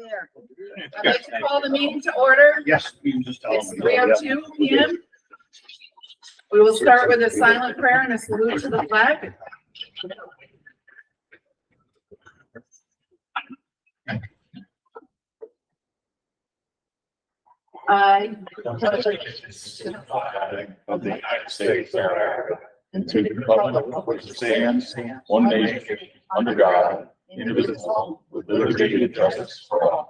There. I'd like to call the meeting to order. Yes, you can just tell It's them. 3:02 p.m. We will start with a silent prayer and a salute to the flag. I Of the United States of America, and to the republic for which it stands, one nation, under God, indivisible, with liberty and justice for all.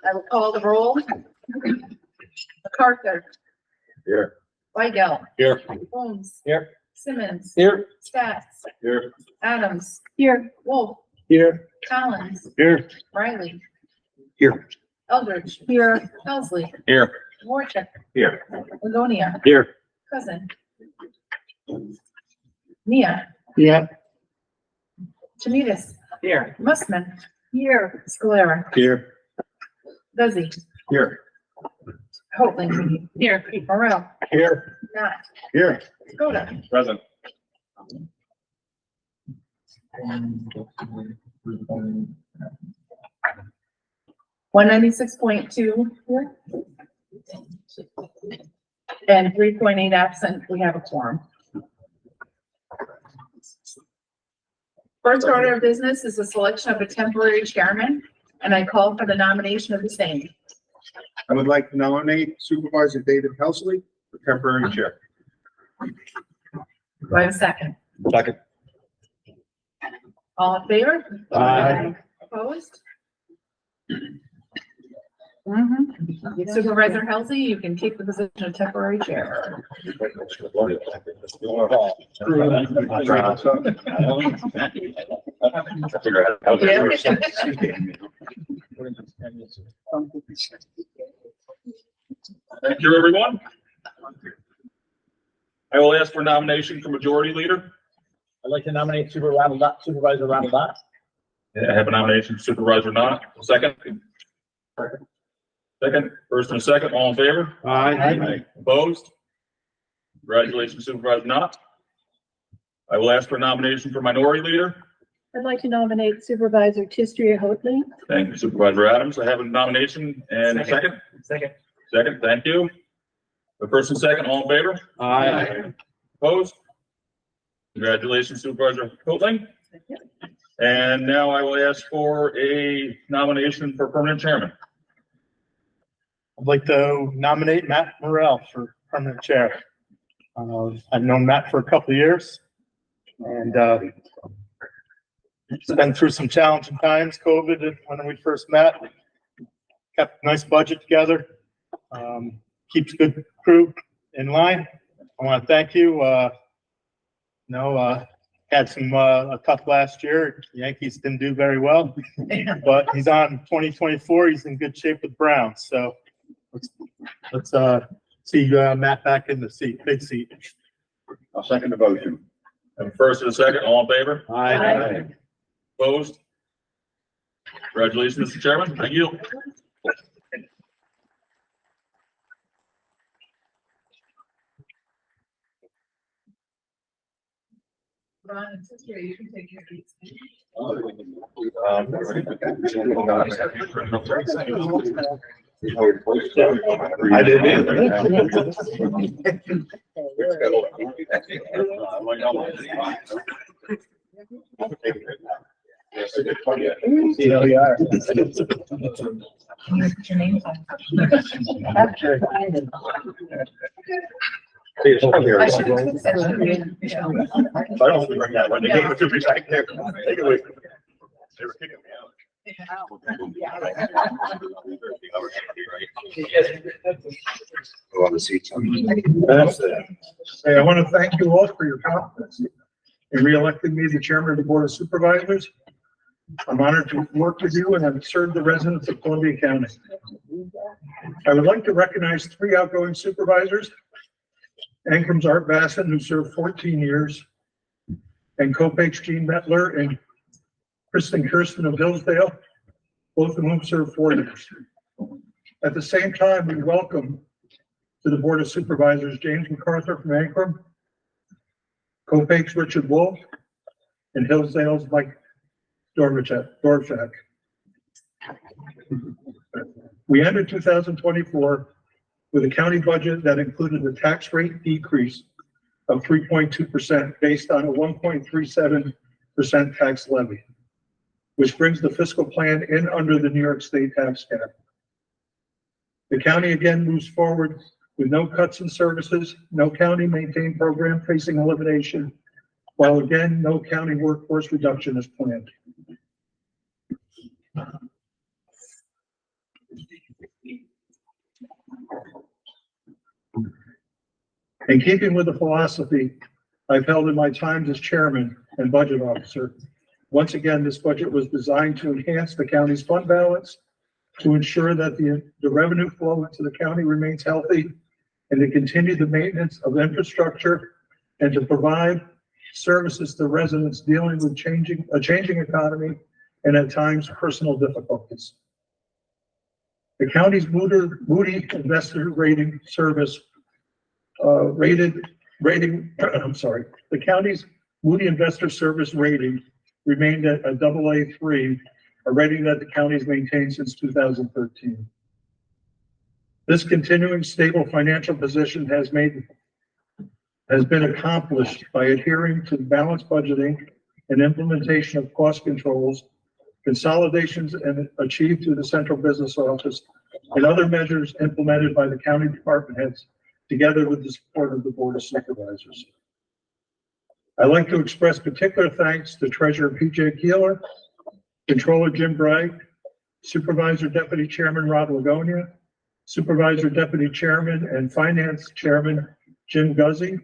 I will call the roll. MacArthur. Here. Weigel. Here. Holmes. Here. Simmons. Here. Stats. Here. Adams. Here. Wolf. Here. Collins. Here. Riley. Here. Eldridge. Here. Helsley. Here. Warchick. Here. Livonia. Here. Cousin. Mia. Yeah. Chanitas. Here. Mussman. Here. Scalera. Here. Desi. Here. Hoatling. Here. Morel. Here. Not. Here. Skoda. Present. $196.2 here. And 3.8 absent. We have a quorum. First order of business is the selection of a temporary chairman, and I call for the nomination of the same. I would like to nominate Supervisor David Helsley for temporary chair. Do I have a second? Second. All in favor? Aye. Opposed? Supervisor Halsey, you can take the position of temporary chair. Thank you, everyone. I will ask for nomination for majority leader. I'd like to nominate Supervisor Ronald Knott. I have a nomination for Supervisor Knott. Second. Second, first and a second, all in favor? Aye. Opposed? Congratulations, Supervisor Knott. I will ask for nomination for minority leader. I'd like to nominate Supervisor Tistria Hoatling. Thank you, Supervisor Adams. I have a nomination and a second. Second, thank you. The first and second, all in favor? Aye. Opposed? Congratulations, Supervisor Hoatling. And now I will ask for a nomination for permanent chairman. I'd like to nominate Matt Morrell for permanent chair. I've known Matt for a couple of years, and he's been through some challenging times, COVID, when we first met. Kept a nice budget together, keeps good crew in line. I want to thank you. Had some a tough last year. Yankees didn't do very well, but he's on 2024. He's in good shape with Browns. So let's see Matt back in the seat, big seat. I'll second the motion. And first and a second, all in favor? Aye. Opposed? Congratulations, Mr. Chairman. Thank you. Ron and Tistria, you can take your seats. I did. See how you are. Put your names on. I should have said Michelle. I don't bring that one. They gave it to me back there. Take it away from me. They were kicking me out. Go on the seats. Hey, I want to thank you all for your confidence in re-electing me the chairman of the Board of Supervisors. I'm honored to work with you and have served the residents of Columbia County. I would like to recognize 3 outgoing supervisors. Ancrum's Art Basson, who served 14 years, and Copake's Gene Metler and Kristen Kirsten of Hillsdale, both of whom served 4 years. At the same time, we welcome to the Board of Supervisors James MacArthur from Ancrum, Copake's Richard Wolf, and Hillsdale's Mike Dorchak. We ended 2024 with a county budget that included a tax rate decrease of 3.2% based on a 1.37% tax levy, which brings the fiscal plan in under the New York State tax cap. The county again moves forward with no cuts in services, no county maintained program facing elimination, while again, no county workforce reduction is planned. In keeping with the philosophy I've held in my times as chairman and budget officer, once again, this budget was designed to enhance the county's fund balance, to ensure that the revenue flow into the county remains healthy, and to continue the maintenance of infrastructure, and to provide services to residents dealing with a changing economy and at times personal difficulties. The county's Moody Investor Rating Service the county's Moody Investor Service rating remained at a AA3, a rating that the county's maintained since 2013. This continuing stable financial position has been accomplished by adhering to balanced budgeting and implementation of cost controls, consolidations and achieved through the central business office, and other measures implemented by the county department heads, together with the support of the Board of Supervisors. I'd like to express particular thanks to Treasurer PJ Keeler, Controller Jim Bright, Supervisor Deputy Chairman Rod Lagonia, Supervisor Deputy Chairman and Finance Chairman Jim Guzzi,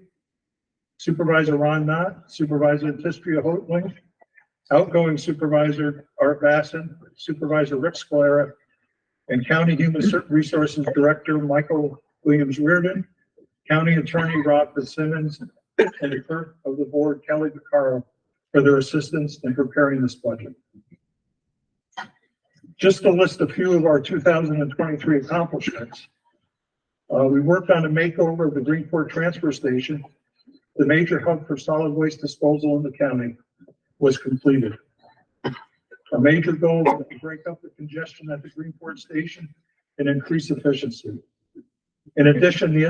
Supervisor Ron Knott, Supervisor Tistria Hoatling, outgoing Supervisor Art Basson, Supervisor Rick Scalera, and County Human Resources Director Michael Williams Reardon, County Attorney Rob Fitzsimmons, and the clerk of the board, Kelly Vaccaro, for their assistance in preparing this budget. Just to list a few of our 2023 accomplishments. We worked on a makeover of the Greenport Transfer Station. The major hub for solid waste disposal in the county was completed. A major goal was to break up the congestion at the Greenport Station and increase efficiency. In addition, the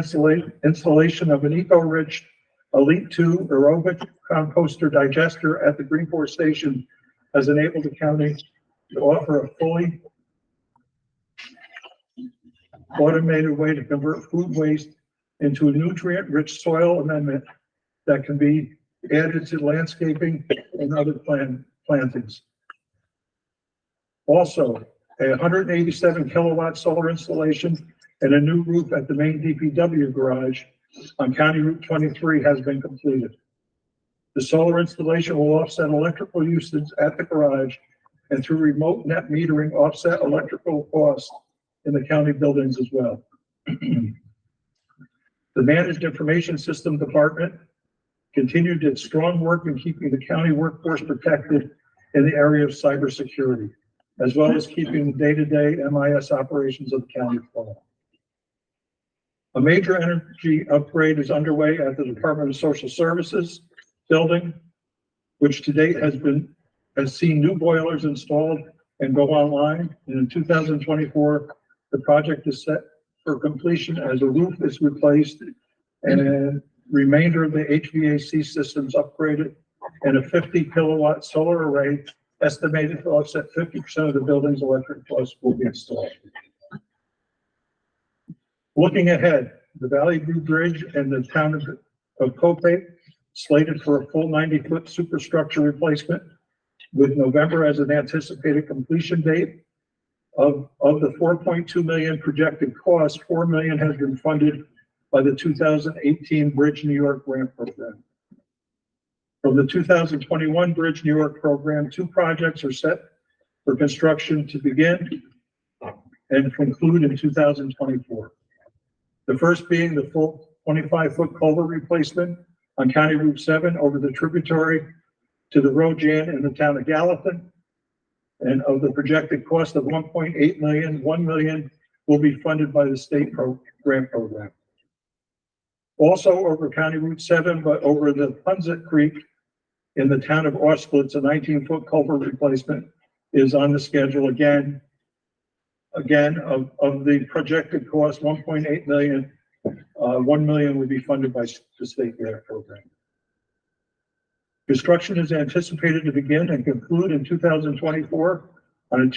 installation of an Eco-Rich Elite 2 aerobic composter digester at the Greenport Station has enabled the county to offer a fully automated way to convert food waste into a nutrient-rich soil amendment that can be added to landscaping and other plantings. Also, a 187 kilowatt solar installation and a new roof at the main DPW garage on County Route 23 has been completed. The solar installation will offset electrical usage at the garage and through remote net metering offset electrical costs in the county buildings as well. The Managed Information System Department continued its strong work in keeping the county workforce protected in the area of cybersecurity, as well as keeping the day-to-day MIS operations of the county flowing. A major energy upgrade is underway at the Department of Social Services building, which to date has seen new boilers installed and go online. And in 2024, the project is set for completion as a roof is replaced and a remainder of the HVAC systems upgraded and a 50 kilowatt solar array estimated to offset 50% of the building's electric costs will be installed. Looking ahead, the Valley View Bridge and the town of Copake slated for a full 90-foot superstructure replacement with November as an anticipated completion date. Of the 4.2 million projected cost, 4 million has been funded by the 2018 Bridge New York grant program. From the 2021 Bridge New York program, 2 projects are set for construction to begin and conclude in 2024. The first being the full 25-foot culvert replacement on County Route 7 over the tributary to the Rojan in the town of Gallatin. And of the projected cost of 1.8 million, 1 million will be funded by the state grant program. Also over County Route 7, but over the Punzet Creek in the town of Austerlitz, a 19-foot culvert replacement is on the schedule again. Again, of the projected cost, 1.8 million, 1 million would be funded by the state grant program. Construction is anticipated to begin and conclude in 2024 on a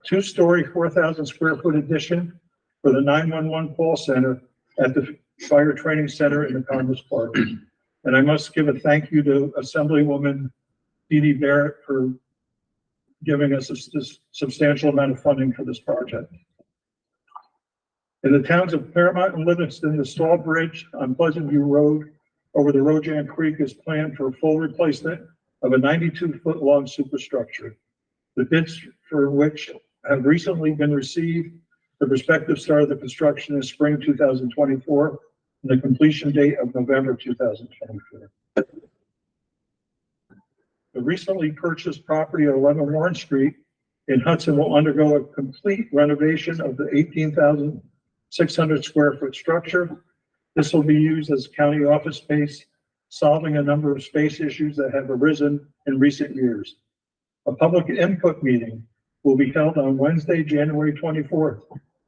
two-story, 4,000 square foot addition for the 911 call center at the Fire Training Center in the Commerce Park. And I must give a thank you to Assemblywoman Dee Dee Barrett for giving us this substantial amount of funding for this project. In the towns of Claremont and Livingston, the Stall Bridge on Pleasant View Road over the Rojan Creek is planned for a full replacement of a 92-foot long superstructure. The bids for which have recently been received. The prospective start of the construction is spring 2024, and the completion date of November 2024. The recently purchased property at 11 Warren Street in Hudson will undergo a complete renovation of the 18,600 square foot structure. This will be used as county office space, solving a number of space issues that have arisen in recent years. A public input meeting will be held on Wednesday, January 24th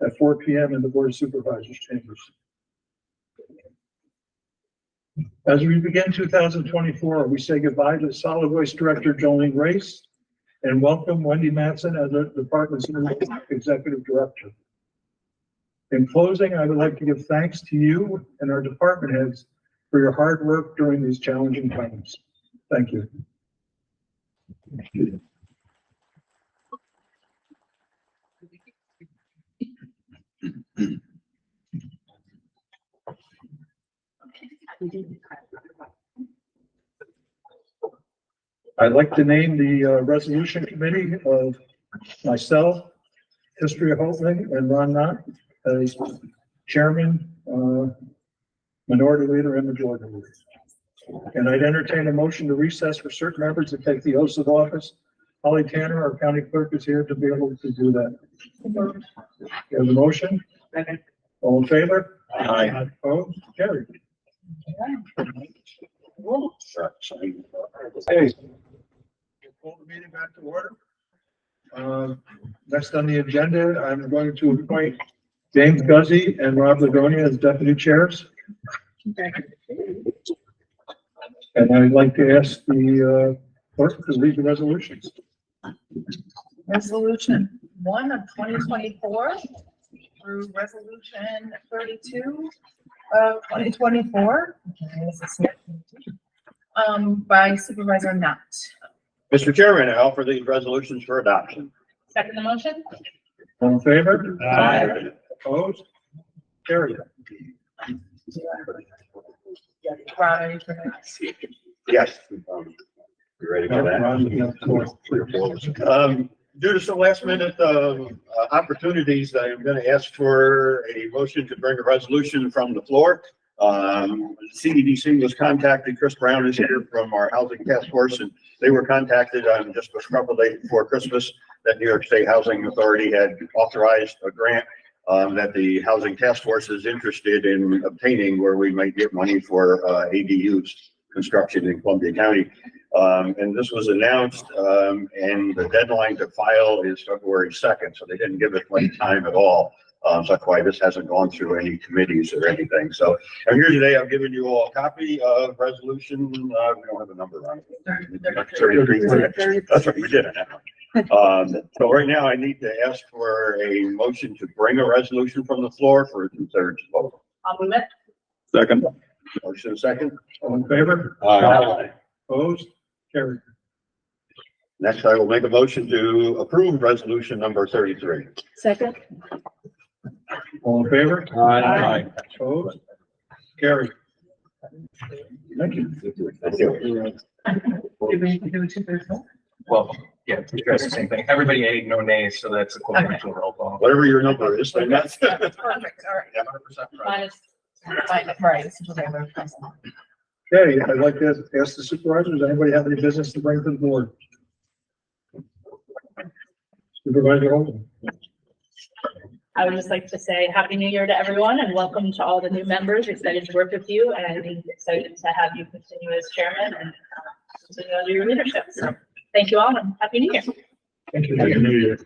at 4 p.m. in the Board of Supervisors chambers. As we begin 2024, we say goodbye to Solid Waste Director Jolene Race and welcome Wendy Matson as the department's new Executive Director. In closing, I would like to give thanks to you and our department heads for your hard work during these challenging times. Thank you. I'd like to name the resolution committee of myself, History of Hopeling, and Ron Knott as chairman, minority leader, and majority leader. And I'd entertain a motion to recess for certain members to take the oaths of office. Holly Tanner, our county clerk, is here to be able to do that. There's a motion. Second. All in favor? Aye. Opposed? Carried. Hey. Call the meeting back to order. Next on the agenda, I'm going to appoint James Guzzi and Rob Lagonia as deputy chairs. And I'd like to ask the clerk to read the resolutions. Resolution 1 of 2024 through resolution 32 of 2024. By Supervisor Knott. Mr. Chairman, I offer these resolutions for adoption. Second the motion? All in favor? Aye. Opposed? Carried. Ron, are you for next? Yes. You ready for that? Due to some last minute opportunities, I'm going to ask for a motion to bring a resolution from the floor. CDDC was contacted. Chris Brown is here from our housing task force, and they were contacted on just a couple days before Christmas that New York State Housing Authority had authorized a grant that the housing task force is interested in obtaining, where we might get money for ADUs construction in Columbia County. And this was announced, and the deadline to file is February 2nd, so they didn't give us much time at all. So that's why this hasn't gone through any committees or anything. So I'm here today. I've given you all a copy of resolution. We don't have a number on it. 33. That's what we did on that one. So right now I need to ask for a motion to bring a resolution from the floor for a 2/3 vote. I'll move it. Second. Motion second. All in favor? Aye. Opposed? Carried. Next, I will make a motion to approve resolution number 33. Second. All in favor? Aye. Opposed? Carried. Thank you. Thank you. Do we do 2/3 vote? Well, yeah, you guys the same thing. Everybody ate no nays, so that's equivalent to a roll call. Whatever your number is, then that's. Perfect, all right. Yeah, 100% right. Minus, right, this is what I wrote. Okay, I'd like to ask the supervisors, does anybody have any business to bring to the board? Supervisor Holden. I would just like to say Happy New Year to everyone and welcome to all the new members. Excited to work with you and excited to have you continue as chairman and continue under your leadership. So thank you all and Happy New Year. Thank you. Happy New Year.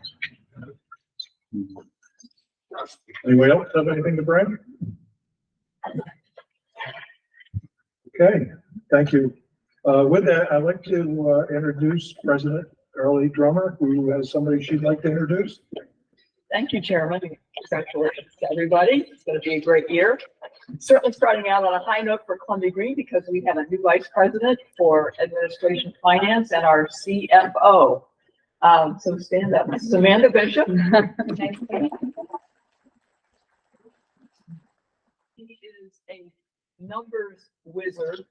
Anyone else have anything to bring? Okay, thank you. With that, I'd like to introduce President Early Drummer, who has somebody she'd like to introduce. Thank you, Chairman. Congratulations to everybody. It's going to be a great year. Certainly starting out on a high note for Columbia Green because we have a new vice president for administration finance and our CFO. So stand up. This is Amanda Bishop. She is a numbers wizard.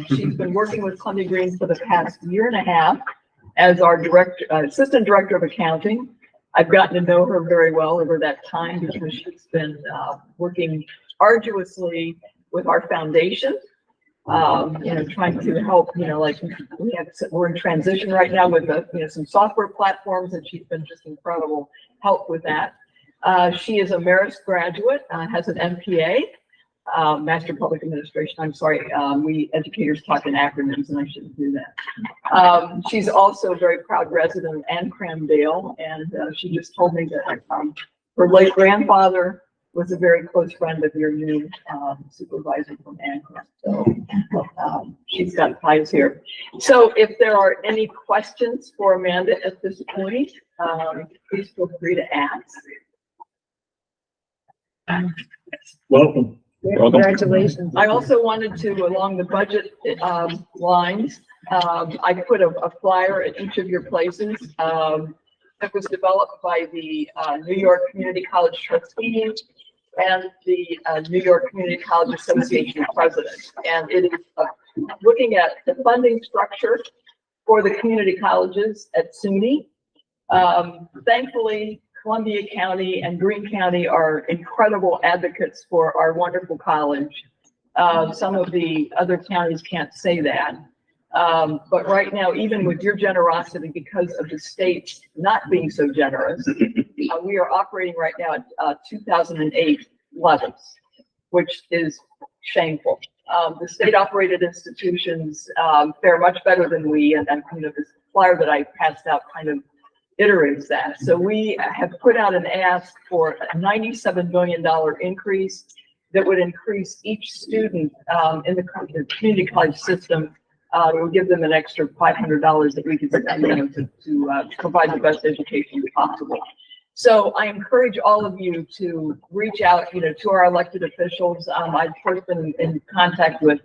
She's been working with Columbia Green for the past year and a half as our assistant director of accounting. I've gotten to know her very well over that time because she's been working arduously with our foundation, trying to help, like we're in transition right now with some software platforms, and she's been just incredible help with that. She is a Marist graduate, has an MPA, Master of Public Administration. I'm sorry, we educators talk in acronyms and I shouldn't do that. She's also a very proud resident of Ancramdale, and she just told me that her late grandfather was a very close friend of your new supervisor from Ancram. So she's got ties here. So if there are any questions for Amanda at this point, please feel free to ask. Welcome. Congratulations. I also wanted to, along the budget lines, I put a flyer at each of your places that was developed by the New York Community College trustees and the New York Community College Association president. And it is looking at the funding structure for the community colleges at SUNY. Thankfully, Columbia County and Greene County are incredible advocates for our wonderful college. Some of the other counties can't say that. But right now, even with your generosity, because of the state not being so generous, we are operating right now at 2008 levels, which is shameful. The state-operated institutions fare much better than we, and this flyer that I passed out kind of iterates that. So we have put out an ask for a $97 million increase that would increase each student in the community college system. It would give them an extra $500 that we could spend to provide the best education possible. So I encourage all of you to reach out, to our elected officials. I've first been in contact with,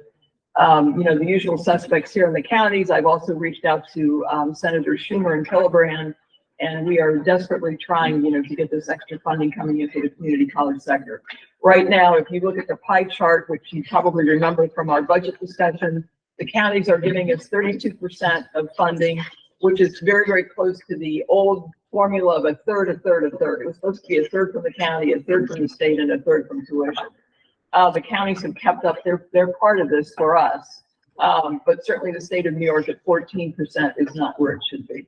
the usual suspects here in the counties. I've also reached out to Senator Schumer and Killibrand, and we are desperately trying, to get this extra funding coming into the community college sector. Right now, if you look at the pie chart, which you probably remember from our budget discussion, the counties are giving us 32% of funding, which is very, very close to the old formula of a third, a third, a third. It was supposed to be a third from the county, a third from the state, and a third from tuition. The counties have kept up their part of this for us, but certainly the state of New York at 14% is not where it should be.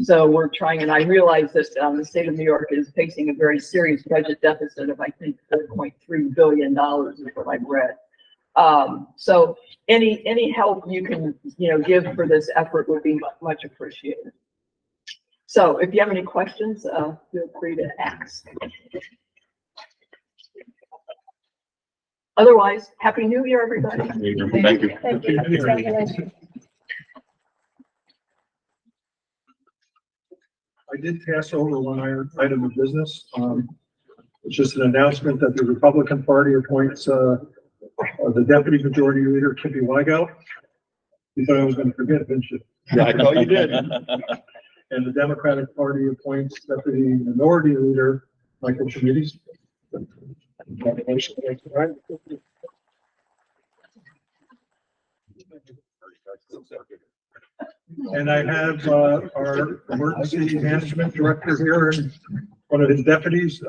So we're trying, and I realize that the state of New York is facing a very serious budget deficit of, I think, $4.3 billion is what I've read. So any help you can, give for this effort would be much appreciated. So if you have any questions, feel free to ask. Otherwise, Happy New Year, everybody. Thank you. Thank you. Congratulations. I did pass over one item of business. It's just an announcement that the Republican Party appoints the Deputy Majority Leader, Kippy Weigelt. You thought I was going to forget, didn't you? Yeah, I know you did. And the Democratic Party appoints Deputy Minority Leader, Michael Chimides. And I have our emergency management director here and one of his deputies.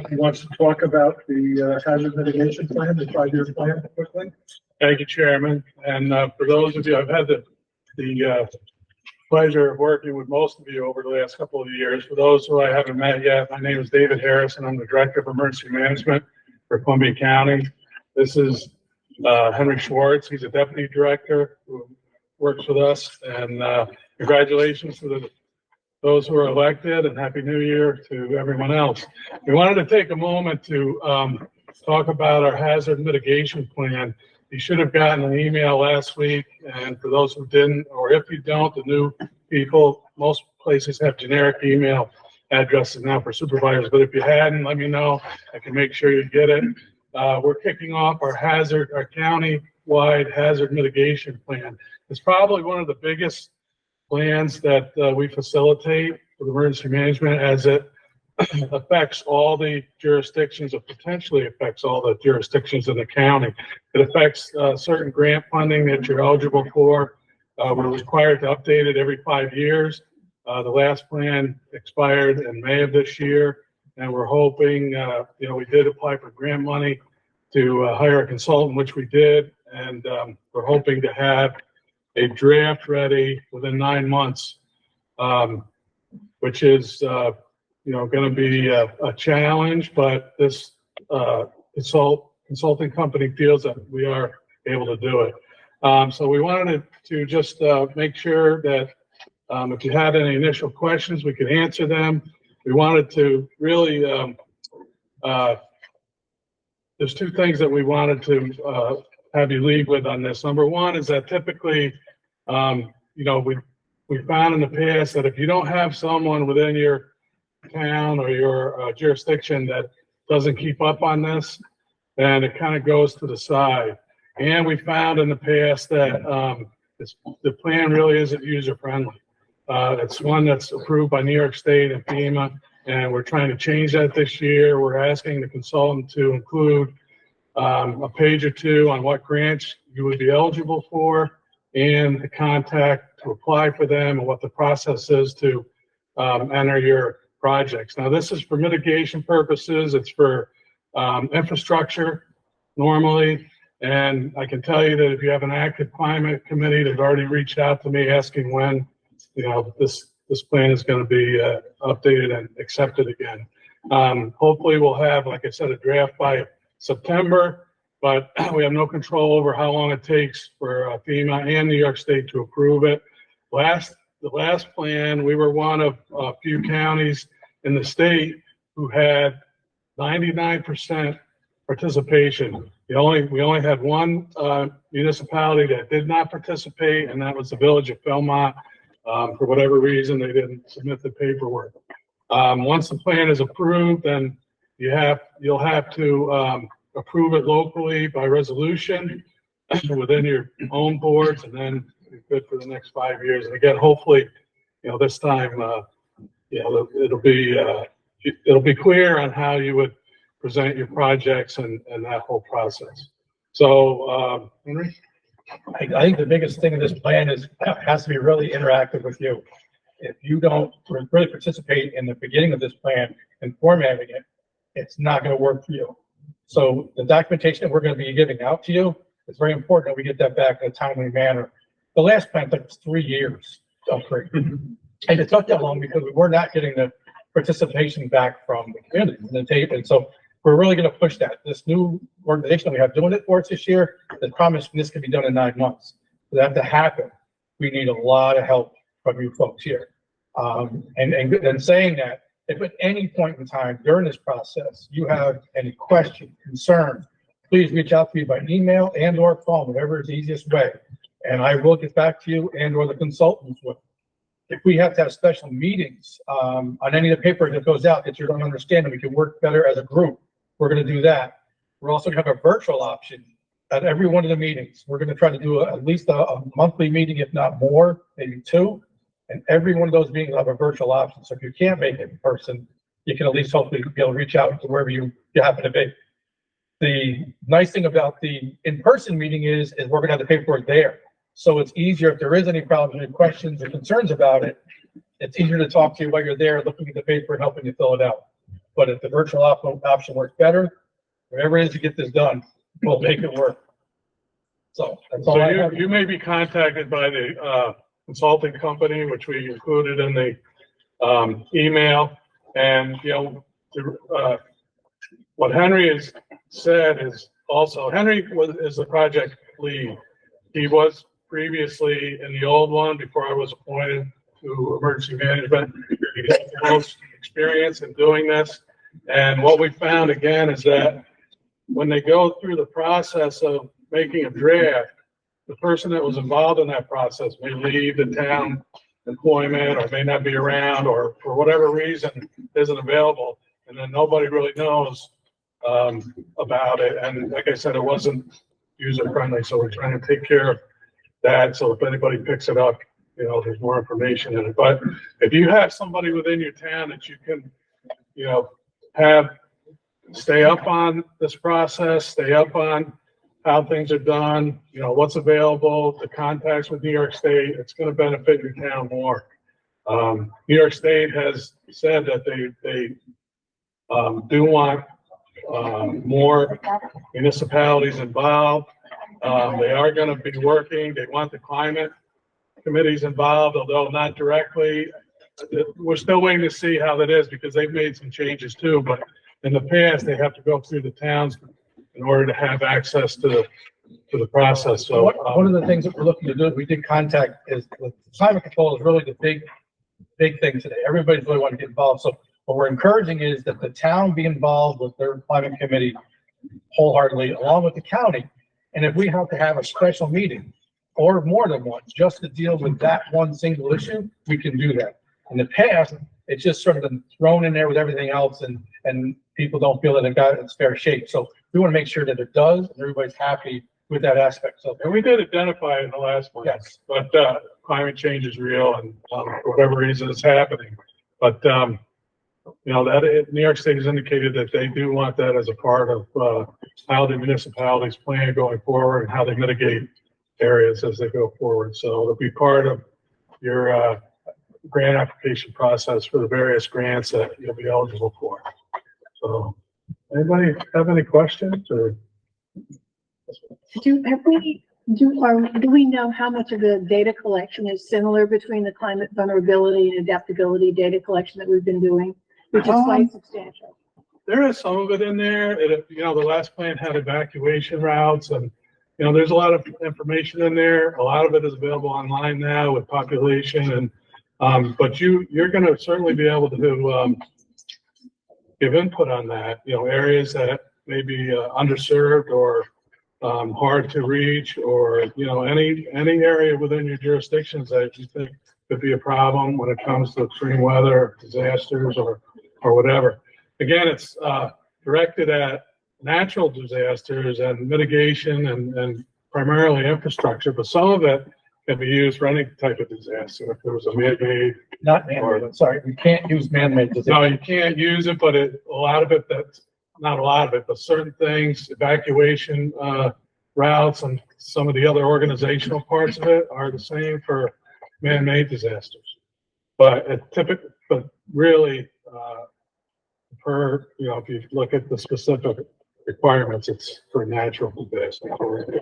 He wants to talk about the hazard mitigation plan, the 5-year plan quickly. Thank you, Chairman. And for those of you, I've had the pleasure of working with most of you over the last couple of years. For those who I haven't met yet, my name is David Harris, and I'm the Director of Emergency Management for Columbia County. This is Henry Schwartz. He's a Deputy Director who works with us. And congratulations to those who are elected, and Happy New Year to everyone else. We wanted to take a moment to talk about our hazard mitigation plan. You should have gotten an email last week, and for those who didn't, or if you don't, the new people, most places have generic email addresses now for supervisors, but if you hadn't, let me know. I can make sure you get it. We're kicking off our county-wide hazard mitigation plan. It's probably one of the biggest plans that we facilitate with emergency management, as it affects all the jurisdictions, or potentially affects all the jurisdictions in the county. It affects certain grant funding that you're eligible for. We're required to update it every 5 years. The last plan expired in May of this year, and we're hoping, we did apply for grant money to hire a consultant, which we did, and we're hoping to have a draft ready within 9 months, which is going to be a challenge, but this consulting company feels that we are able to do it. So we wanted to just make sure that if you had any initial questions, we could answer them. We wanted to really, there's two things that we wanted to have you leave with on this. Number one is that typically, we found in the past that if you don't have someone within your town or your jurisdiction that doesn't keep up on this, then it kind of goes to the side. And we found in the past that the plan really isn't user-friendly. It's one that's approved by New York State and FEMA, and we're trying to change that this year. We're asking the consultant to include a page or two on what grants you would be eligible for, and the contact to apply for them, and what the process is to enter your projects. Now, this is for mitigation purposes. It's for infrastructure normally. And I can tell you that if you have an active climate committee, they've already reached out to me asking when, this plan is going to be updated and accepted again. Hopefully we'll have, like I said, a draft by September, but we have no control over how long it takes for FEMA and New York State to approve it. The last plan, we were one of a few counties in the state who had 99% participation. We only had one municipality that did not participate, and that was the village of Philmont. For whatever reason, they didn't submit the paperwork. Once the plan is approved, then you'll have to approve it locally by resolution within your own boards, and then you're good for the next 5 years. And again, hopefully, this time, it'll be clear on how you would present your projects and that whole process. So, Henry? I think the biggest thing in this plan is it has to be really interactive with you. If you don't really participate in the beginning of this plan and formatting it, it's not going to work for you. So the documentation that we're going to be giving out to you, it's very important that we get that back in a timely manner. The last plan took 3 years to upgrade. And it took that long because we were not getting the participation back from the community and the tape. And so we're really going to push that. This new organization that we have doing it for us this year, they promised this can be done in 9 months. For that to happen, we need a lot of help from you folks here. And saying that, if at any point in time during this process you have any questions, concerns, please reach out to me by email and or phone, whatever is the easiest way. And I will get back to you and or the consultants with. If we have to have special meetings on any of the paper that goes out that you're going to understand and we can work better as a group, we're going to do that. We're also going to have a virtual option at every one of the meetings. We're going to try to do at least a monthly meeting, if not more, maybe 2. And every one of those meetings will have a virtual option. So if you can't make it in person, you can at least hopefully be able to reach out to wherever you happen to be. The nice thing about the in-person meeting is we're going to have the paperwork there. So it's easier if there is any problems, any questions or concerns about it, it's easier to talk to you while you're there looking at the paper and helping you fill it out. But if the virtual option works better, whatever it is to get this done, we'll make it work. So that's all I have. You may be contacted by the consulting company, which we included in the email. And, what Henry has said is also, is the project lead. He was previously in the old one before I was appointed to emergency management. He has the most experience in doing this. And what we found again is that when they go through the process of making a draft, the person that was involved in that process may leave the town employment or may not be around or for whatever reason isn't available. And then nobody really knows about it. And like I said, it wasn't user friendly. So we're trying to take care of that. So if anybody picks it up, there's more information in it. But if you have somebody within your town that you can, stay up on this process, stay up on how things are done, what's available, the contacts with New York State, it's going to benefit your town more. New York State has said that they do want more municipalities involved. They are going to be working. They want the climate committees involved, although not directly. We're still waiting to see how that is because they've made some changes too. But in the past, they have to go through the towns in order to have access to the process. So one of the things that we're looking to do, we did contact, is with climate control is really the big thing today. Everybody's really wanting to get involved. So what we're encouraging is that the town be involved with their climate committee wholeheartedly, along with the county. And if we have to have a special meeting or more than one, just to deal with that one single issue, we can do that. In the past, it's just sort of been thrown in there with everything else, and people don't feel that it got its fair shake. So we want to make sure that it does, and everybody's happy with that aspect. So, and we did identify in the last one, yes, but climate change is real, and for whatever reason, it's happening. But that New York State has indicated that they do want that as a part of how the municipalities plan going forward and how they mitigate areas as they go forward. So it'll be part of your grant application process for the various grants that you'll be eligible for. So, anybody have any questions or? Do we know how much of the data collection is similar between the climate vulnerability and adaptability data collection that we've been doing, which is quite substantial? There is some of it in there. The last plan had evacuation routes, and there's a lot of information in there. A lot of it is available online now with population, and but you're going to certainly be able to give input on that. Areas that may be underserved or hard to reach, or any area within your jurisdictions that you think could be a problem when it comes to extreme weather, disasters, or whatever. Again, it's directed at natural disasters and mitigation and primarily infrastructure, but some of it can be used for any type of disaster. If there was a man-made, not man-made. Sorry, we can't use man-made disaster. No, you can't use it, but a lot of it, not a lot of it, but certain things, evacuation routes and some of the other organizational parts of it are the same for man-made disasters. But really, if you look at the specific requirements, it's for natural disaster.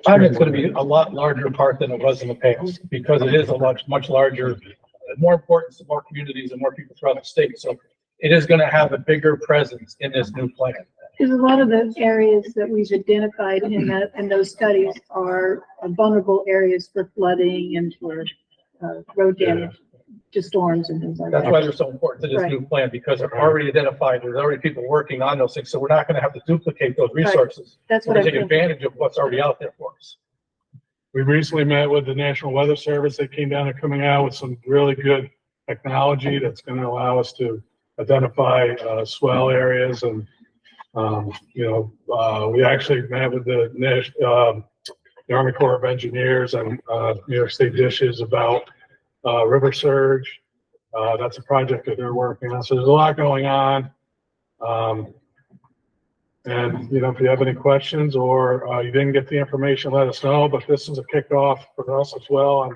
Climate's going to be a lot larger part than it was in the past because it is a much larger, more important to more communities and more people throughout the state. So it is going to have a bigger presence in this new plan. Because a lot of the areas that we've identified in those studies are vulnerable areas for flooding and for road damage to storms and things like that. That's why they're so important to this new plan, because they're already identified. There's already people working on those things. So we're not going to have to duplicate those resources. That's what we're I'm taking thinking. advantage of what's already out there for us. We recently met with the National Weather Service. They came down and coming out with some really good technology that's going to allow us to identify swell areas. And, we actually met with the Army Corps of Engineers and New York State Dishes about river surge. That's a project that they're working on. So there's a lot going on. And, if you have any questions or you didn't get the information, let us know. But this is a kickoff for us as well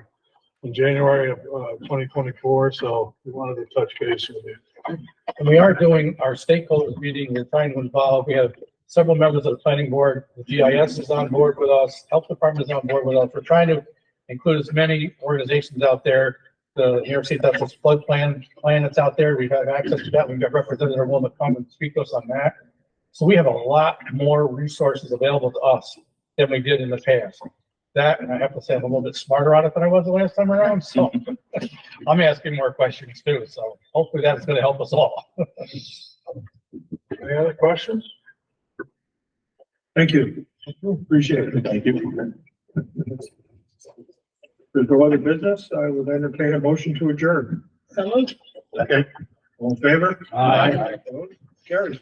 in January of 2024. So we wanted to touch base with you. And we are doing our stakeholders meeting. We're trying to involve, we have several members of the planning board. The GIS is on board with us. Health department is on board with us. We're trying to include as many organizations out there. The New York State Texas flood plan that's out there. We've had access to that. We've got representatives willing to come and speak to us on that. So we have a lot more resources available to us than we did in the past. That, and I have to say, I'm a little bit smarter on it than I was the last time around, so I'm asking more questions too, so hopefully that's gonna help us all. Any other questions? Thank you. Appreciate it. Thank you. There's no other business. I would entertain a motion to adjourn. So moved. Okay. All in favor? Aye. Opposed? Carries.